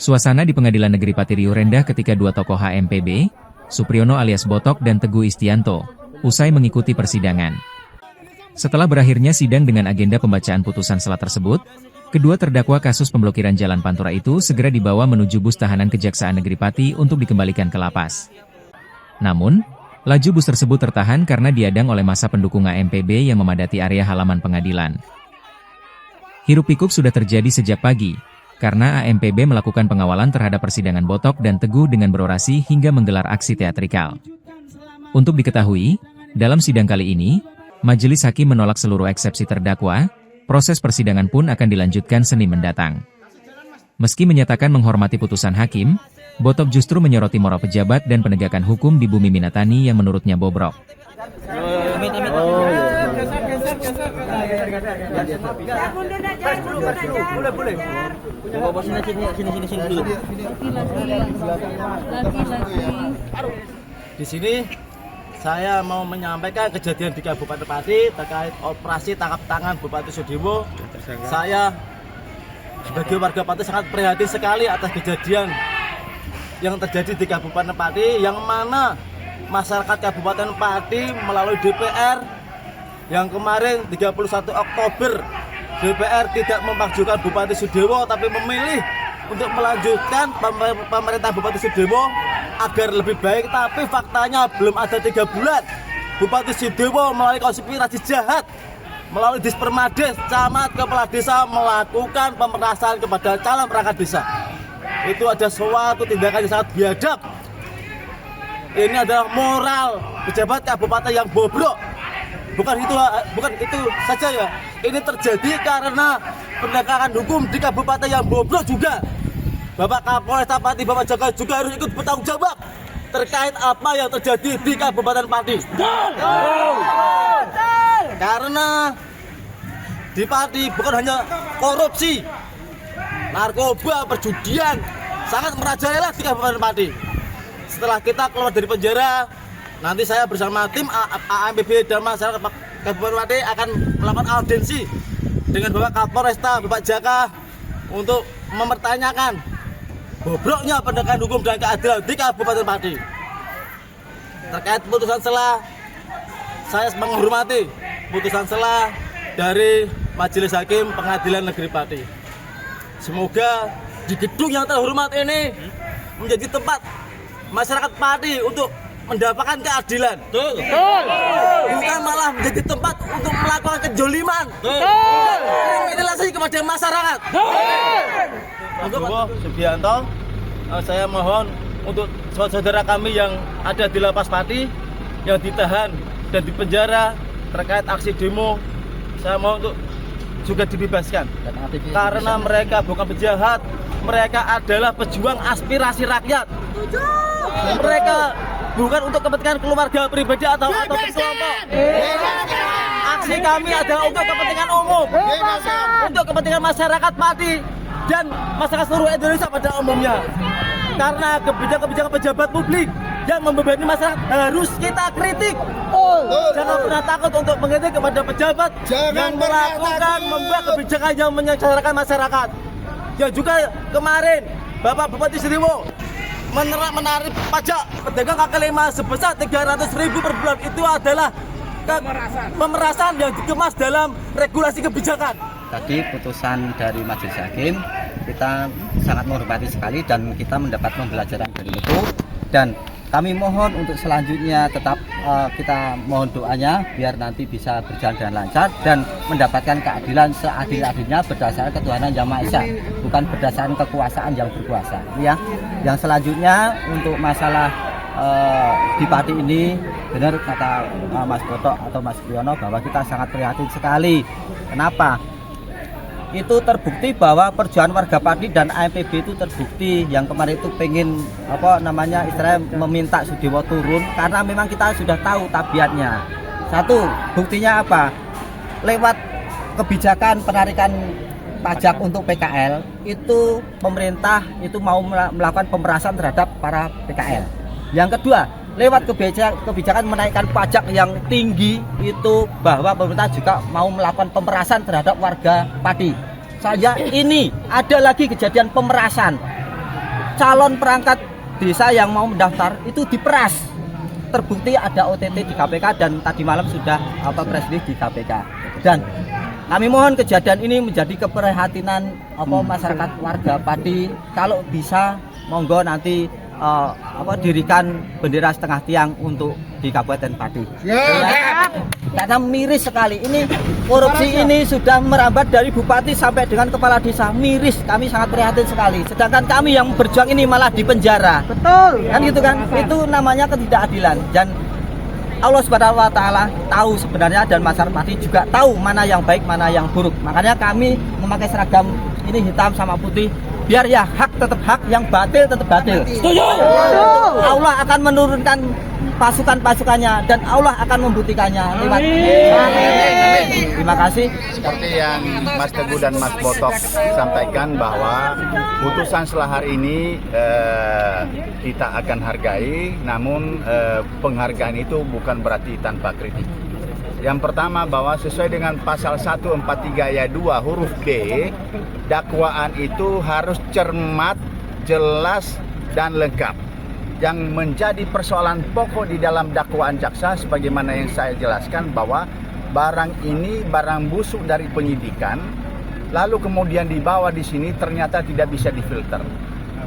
Suasana di Pengadilan Negeri Pati Riau rendah ketika dua tokoh HMPB, Supriyono alias Botok dan Teguh Istianto, usai mengikuti persidangan. Setelah berakhirnya sidang dengan agenda pembacaan putusan sela tersebut, kedua terdakwa kasus pemblokiran Jalan Pantura itu segera dibawa menuju bus tahanan Kejaksaan Negeri Pati untuk dikembalikan ke lapas. Namun, laju bus tersebut tertahan karena diadang oleh massa pendukung HMPB yang memadati area halaman pengadilan. Hiruk-pikuk sudah terjadi sejak pagi, karena HMPB melakukan pengawalan terhadap persidangan Botok dan Teguh dengan berorasi hingga menggelar aksi teatrikal. Untuk diketahui, dalam sidang kali ini, majelis hakim menolak seluruh eksepsi terdakwa, proses persidangan pun akan dilanjutkan Senin mendatang. Meski menyatakan menghormati putusan hakim, Botok justru menyoroti moral pejabat dan penegakan hukum di bumi Minatani yang menurutnya bobrok. Di sini saya mau menyampaikan kejadian di Kabupaten Pati terkait operasi tangkap tangan Bupati Sudewo. Saya sebagai warga Pati sangat prihatin sekali atas kejadian yang terjadi di Kabupaten Pati, yang mana masyarakat Kabupaten Pati melalui DPR yang kemarin 31 Oktober DPR tidak memajukan Bupati Sudewo tapi memilih untuk melanjutkan pemerintah Bupati Sudewo agar lebih baik, tapi faktanya belum ada 3 bulan Bupati Sudewo melalui konspirasi jahat melalui Dispermades, camat kepala desa melakukan pemerasan kepada calon perangkat desa. Itu ada suatu tindakan yang sangat biadab. Ini adalah moral pejabat kabupaten yang bobrok. Bukan itu saja ya. Ini terjadi karena penegakan hukum di kabupaten yang bobrok juga. Bapak Kapolres Pati, Bapak Jaka juga harus ikut bertanggung jawab terkait apa yang terjadi di Kabupaten Pati. Karena di Pati bukan hanya korupsi, narkoba, perjudian sangat merajalela di Kabupaten Pati. Setelah kita keluar dari penjara, nanti saya bersama tim HMPB dan masyarakat Kabupaten Pati akan melakukan audiensi dengan Bapak Kapolresta, Bapak Jaka untuk mempertanyakan bobroknya penegakan hukum dan keadilan di Kabupaten Pati. Terkait putusan sela, saya menghormati putusan sela dari Majelis Hakim Pengadilan Negeri Pati. Semoga di gedung yang terhormat ini menjadi tempat masyarakat Pati untuk mendapatkan keadilan. Bukan malah menjadi tempat untuk melakukan kejoliman, kriminalisasi kepada masyarakat. Untuk Subianto, saya mohon untuk saudara kami yang ada di Lapas Pati yang ditahan dan dipenjara terkait aksi demo, saya mohon untuk juga dibebaskan. Karena mereka bukan penjahat, mereka adalah pejuang aspirasi rakyat. Mereka bukan untuk kepentingan keluarga pribadi atau kelompok. Aksi kami adalah untuk kepentingan umum, untuk kepentingan masyarakat Pati dan masyarakat seluruh Indonesia pada umumnya. Karena kebijakan-kebijakan pejabat publik yang membebani masyarakat harus kita kritik. Jangan pernah takut untuk mengkritik kepada pejabat yang melakukan membuat kebijakan yang menyengsarakan masyarakat. Yang juga kemarin Bapak Bupati Sudewo menarik pajak pedagang kaki lima sebesar 300.000 per bulan. Itu adalah pemerasan yang dikemas dalam regulasi kebijakan. Tadi putusan dari Majelis Hakim kita sangat menghormati sekali dan kita mendapat pembelajaran dari itu, dan kami mohon untuk selanjutnya tetap kita mohon doanya biar nanti bisa berjalan dengan lancar dan mendapatkan keadilan seadil-adilnya berdasarkan ketuhanan Yang Maha Esa, bukan berdasarkan kekuasaan yang berkuasa. Ya, yang selanjutnya untuk masalah di Pati ini, benar kata Mas Botok atau Mas Supriyono bahwa kita sangat prihatin sekali. Kenapa? Itu terbukti bahwa perjuangan warga Pati dan HMPB itu terbukti. Yang kemarin itu pengen istilahnya meminta Sudewo turun karena memang kita sudah tahu tabiatnya. Satu, buktinya apa? Lewat kebijakan penarikan pajak untuk PKL itu pemerintah itu mau melakukan pemerasan terhadap para PKL. Yang kedua, lewat kebijakan menaikkan pajak yang tinggi itu, bahwa pemerintah juga mau melakukan pemerasan terhadap warga padi. Ini ada lagi kejadian pemerasan. Calon perangkat desa yang mau mendaftar itu diperas. Terbukti ada OTT di KPK dan tadi malam sudah press release di KPK. Dan kami mohon kejadian ini menjadi keprihatinan masyarakat warga padi. Kalau bisa monggo nanti dirikan bendera setengah tiang untuk di Kabupaten Padi. Karena miris sekali ini, korupsi ini sudah merambat dari bupati sampai dengan kepala desa. Miris, kami sangat prihatin sekali. Sedangkan kami yang berjuang ini malah di penjara. Betul. Kan gitu kan? Itu namanya ketidakadilan. Dan Allah Subhanahu wa taala tahu sebenarnya, dan masyarakat Padi juga tahu mana yang baik, mana yang buruk. Makanya kami memakai seragam ini hitam sama putih, biar ya hak tetap hak, yang batil tetap batil. Setuju. Allah akan menurunkan pasukan-pasukannya dan Allah akan membuktikannya lewat. Terima kasih. Seperti yang Mas Teguh dan Mas Botok sampaikan, bahwa putusan setelah hari ini kita akan hargai, namun penghargaan itu bukan berarti tanpa kritik. Yang pertama, bahwa sesuai dengan pasal 143 ayat 2 huruf B, dakwaan itu harus cermat, jelas, dan lengkap. Yang menjadi persoalan pokok di dalam dakwaan jaksa, sebagaimana yang saya jelaskan, bahwa barang ini barang busuk dari penyidikan, lalu kemudian dibawa di sini ternyata tidak bisa difilter.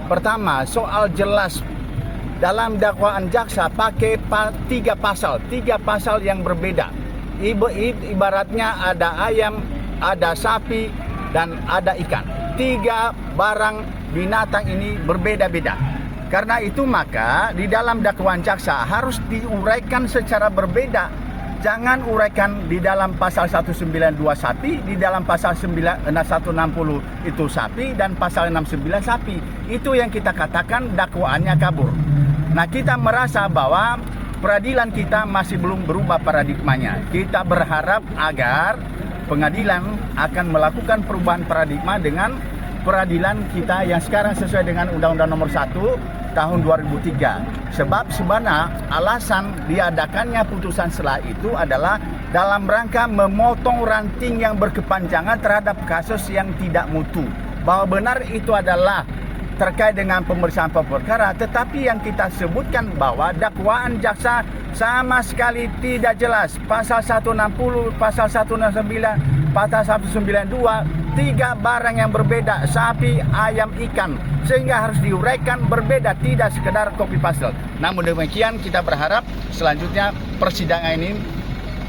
Pertama, soal jelas dalam dakwaan jaksa pakai tiga pasal yang berbeda. Ibaratnya ada ayam, ada sapi, dan ada ikan. Tiga barang binatang ini berbeda-beda. Karena itu maka di dalam dakwaan jaksa harus diuraikan secara berbeda. Jangan uraikan di dalam pasal 192 sapi, di dalam pasal 160 itu sapi, dan pasal 69 sapi. Itu yang kita katakan dakwaannya kabur. Nah, kita merasa bahwa peradilan kita masih belum berubah paradigmanya. Kita berharap agar pengadilan akan melakukan perubahan paradigma dengan peradilan kita yang sekarang sesuai dengan Undang-Undang Nomor 1 Tahun 2003. Sebab sebenarnya alasan diadakannya putusan selah itu adalah dalam rangka memotong ranting yang berkepanjangan terhadap kasus yang tidak mutu. Bahwa benar itu adalah terkait dengan pemeriksaan perkara, tetapi yang kita sebutkan bahwa dakwaan jaksa sama sekali tidak jelas. Pasal 160, pasal 169, pasal 192, tiga barang yang berbeda, sapi, ayam, ikan, sehingga harus diuraikan berbeda, tidak sekedar copy paste. Namun demikian, kita berharap selanjutnya persidangan ini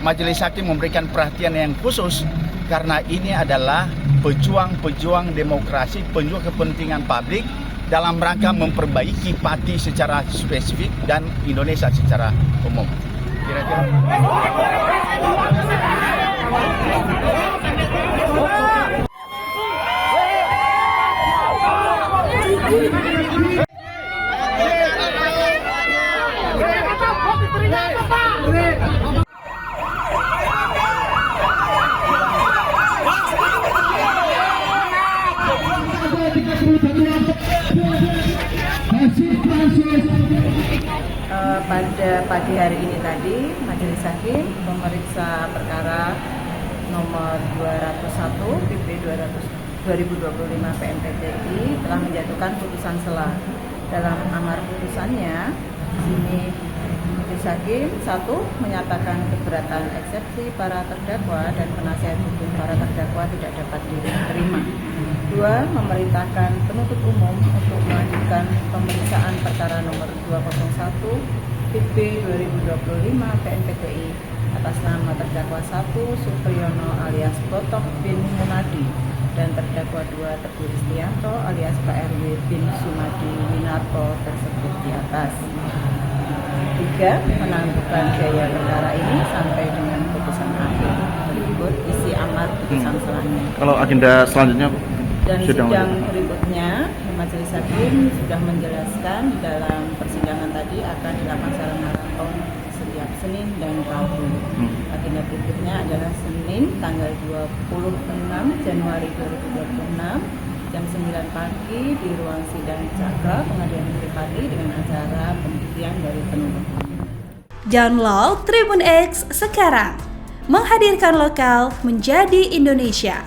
majelis hakim memberikan perhatian yang khusus, karena ini adalah pejuang-pejuang demokrasi, pejuang kepentingan publik dalam rangka memperbaiki Pati secara spesifik dan Indonesia secara umum. Kira-kira. Pada pagi hari ini tadi, Majelis Hakim memeriksa perkara nomor 201 PP 2025 PNPTI telah menjatuhkan putusan selah. Dalam amar putusannya, sini Majelis Hakim 1. Menyatakan keberatan eksepsi para terdakwa dan penasihat hukum para terdakwa tidak dapat diterima. 2. Memerintahkan penuntut umum untuk melanjutkan pemeriksaan perkara nomor 201 PP 2025 PNPTI atas nama terdakwa 1 Supriyono alias Botok bin Munadi dan terdakwa 2 Teguh Istianto alias Pak RW bin Sumadi Winarto tersebut di atas. 3. Menangguhkan biaya perkara ini sampai dengan putusan akhir. Berikut isi amar putusan selanjutnya. Kalau agenda selanjutnya dan sidang berikutnya, Majelis Hakim sudah menjelaskan dalam persidangan tadi akan dilakukan secara maraton setiap Senin dan Rabu. Agenda berikutnya adalah Senin tanggal 26 Januari 2026 jam 9 pagi di ruang sidang Cakra Pengadilan Negeri Pati dengan acara pembuktian dari penuntut. Download Tribun X sekarang, menghadirkan lokal menjadi Indonesia.